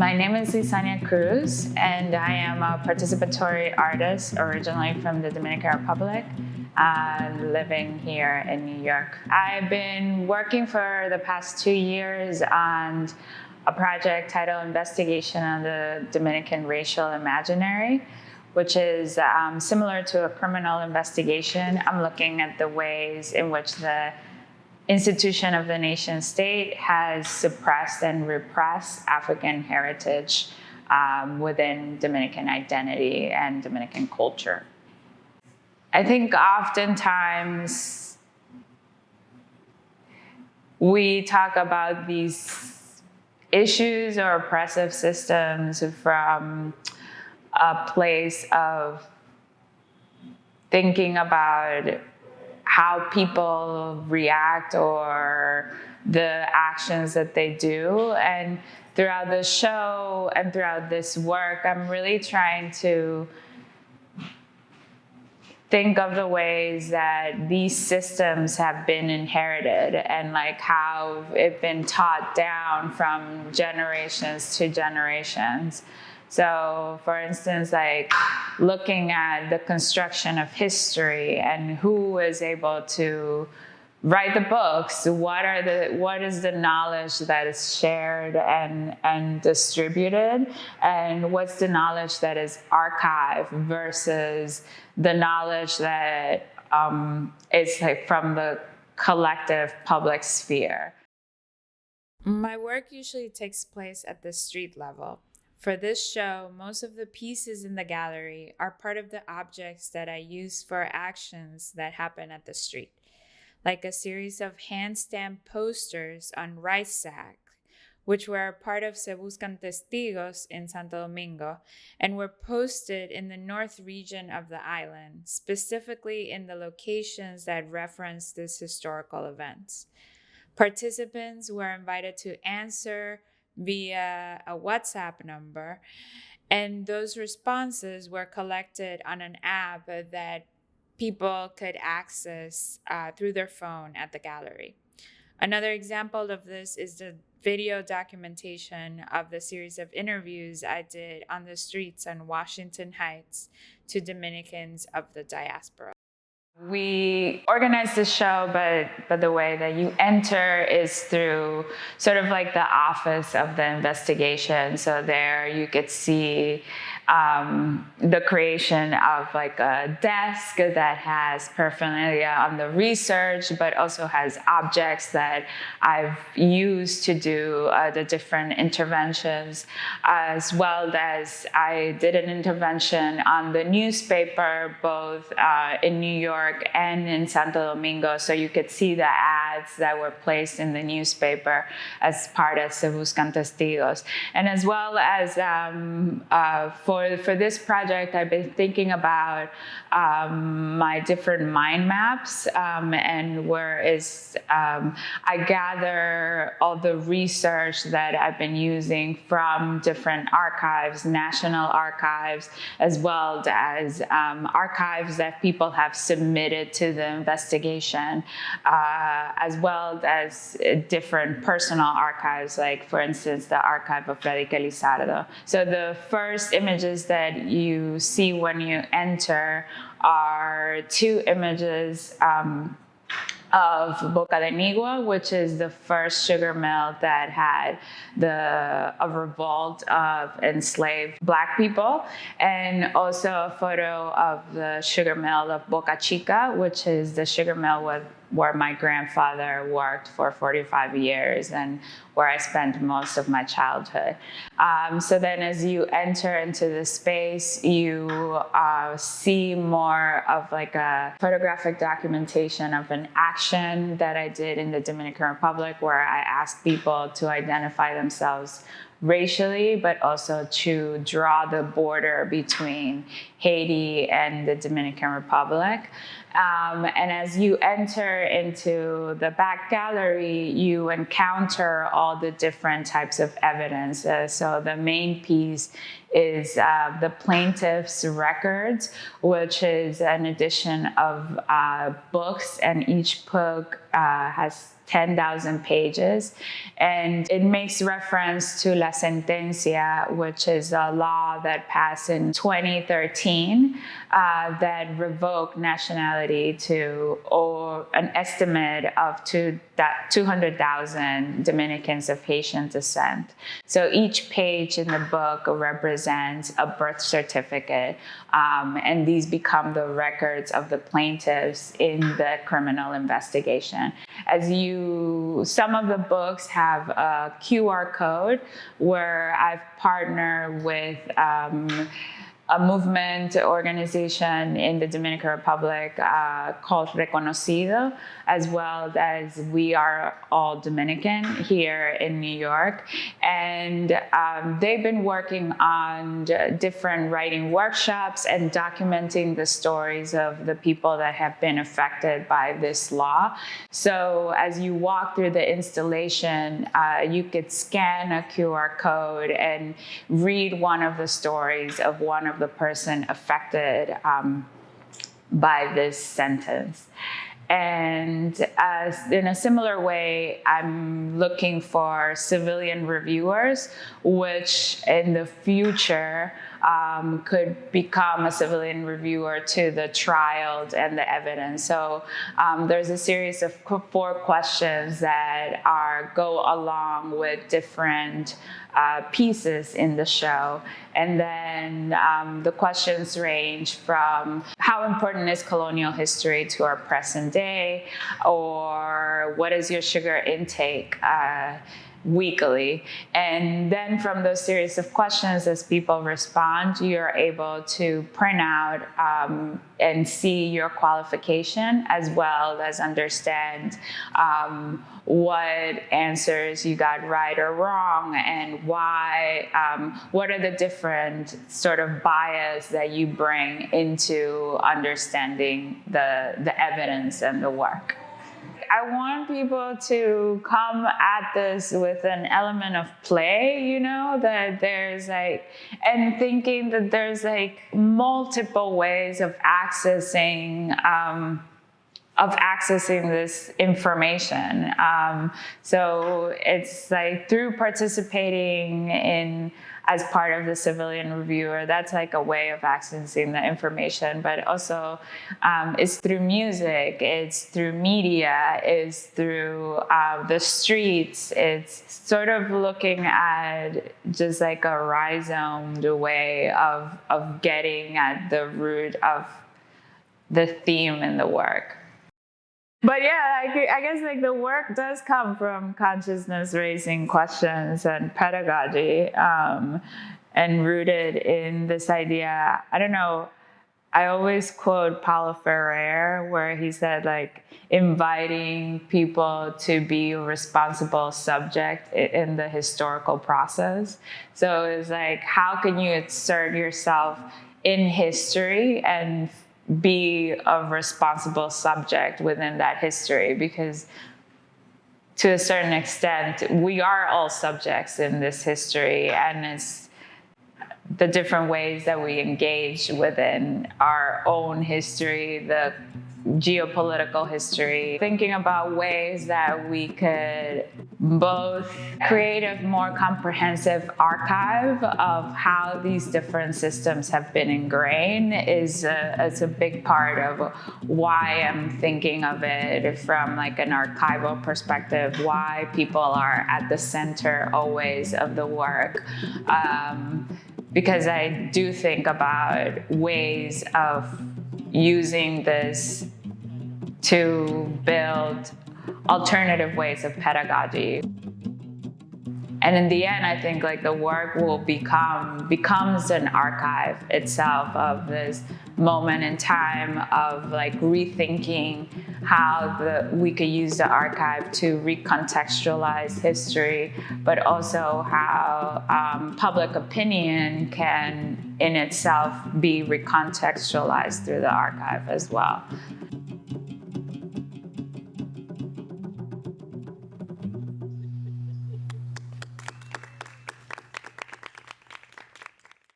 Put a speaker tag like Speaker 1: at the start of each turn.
Speaker 1: My name is Lisania Cruz, and I am a participatory artist originally from the Dominican Republic, living here in New York. I've been working for the past 2 years on a project titled Investigation on the Dominican Racial Imaginary, which is similar to a criminal investigation. I'm looking at the ways in which the institution of the nation state has suppressed and repressed African heritage within Dominican identity and Dominican culture. I think oftentimes we talk about these issues or oppressive systems from a place of thinking about how people react or the actions that they do. And throughout the show and throughout this work, I'm really trying to think of the ways that these systems have been inherited and like how it's been taught down from generations to generations. So, for instance, like looking at the construction of history and who is able to write the books, what is the knowledge that is shared and distributed, and what's the knowledge that is archived versus the knowledge that is like from the collective public sphere. My work usually takes place at the street level. For this show, most of the pieces in the gallery are part of the objects that I use for actions that happen at the street, like a series of hand-stamped posters on rice sack, which were part of Se Buscan Testigos in Santo Domingo and were posted in the north region of the island, specifically in the locations that reference these historical events. Participants were invited to answer via a WhatsApp number, and those responses were collected on an app that people could access through their phone at the gallery. Another example of this is the video documentation of the series of interviews I did on the streets in Washington Heights to Dominicans of the diaspora. We organized the show, but the way that you enter is through sort of like the office of the investigation. So there you could see the creation of like a desk that has paraphernalia on the research, but also has objects that I've used to do the different interventions, as well as I did an intervention on the newspaper, both in New York and in Santo Domingo. So you could see the ads that were placed in the newspaper as part of Se Buscan Testigos. And as well as for this project, I've been thinking about my different mind maps and I gather all the research that I've been using from different archives, national archives, as well as archives that people have submitted to the investigation, as well as different personal archives, like for instance, the archive of Frederica Lizardo. So the first images that you see when you enter are 2 images of Boca de Nigua, which is the first sugar mill that had a revolt of enslaved Black people, and also a photo of the sugar mill of Boca Chica, which is the sugar mill where my grandfather worked for 45 years and where I spent most of my childhood. So then as you enter into the space, you see more of like a photographic documentation of an action that I did in the Dominican Republic, where I asked people to identify themselves racially, but also to draw the border between Haiti and the Dominican Republic. And as you enter into the back gallery, you encounter all the different types of evidence. So the main piece is the plaintiff's records, which is an edition of books, and each book has 10,000 pages, and it makes reference to La Sentencia, which is a law that passed in 2013 that revoked nationality to, or an estimate of 200,000 Dominicans of Haitian descent. So each page in the book represents a birth certificate, and these become the records of the plaintiffs in the criminal investigation. Some of the books have a QR code where I've partnered with a movement organization in the Dominican Republic called Reconocido, as well as We Are All Dominican here in New York. And they've been working on different writing workshops and documenting the stories of the people that have been affected by this law. So as you walk through the installation, you could scan a QR code and read one of the stories of one of the person affected by this sentence. And in a similar way, I'm looking for civilian reviewers, which in the future could become a civilian reviewer to the trial and the evidence. So there's a series of 4 questions that go along with different pieces in the show. And then the questions range from how important is colonial history to our present day, or what is your sugar intake weekly. And then from those series of questions, as people respond, you're able to print out and see your qualification, as well as understand what answers you got right or wrong, and why, what are the different sort of bias that you bring into understanding the evidence and the work. I want people to come at this with an element of play, that there's and thinking that there's multiple ways of accessing this information. So it's through participating as part of the civilian reviewer, that's a way of accessing the information, but also it's through music, it's through media, it's through the streets. It's sort of looking at just a rhizomed way of getting at the root of the theme in the work. But yeah, I guess the work does come from consciousness raising questions and pedagogy, and rooted in this idea. I don't know, I always quote Paulo Freire, where he said inviting people to be a responsible subject in the historical process. So it's how can you insert yourself in history and be a responsible subject within that history? Because to a certain extent, we are all subjects in this history, and it's the different ways that we engage within our own history, the geopolitical history, thinking about ways that we could both create a more comprehensive archive of how these different systems have been ingrained is a big part of why I'm thinking of it from an archival perspective, why people are at the center always of the work. Because I do think about ways of using this to build alternative ways of pedagogy. And in the end, I think the work will becomes an archive itself of this moment in time of rethinking how we could use the archive to recontextualize history, but also how public opinion can in itself be recontextualized through the archive as well.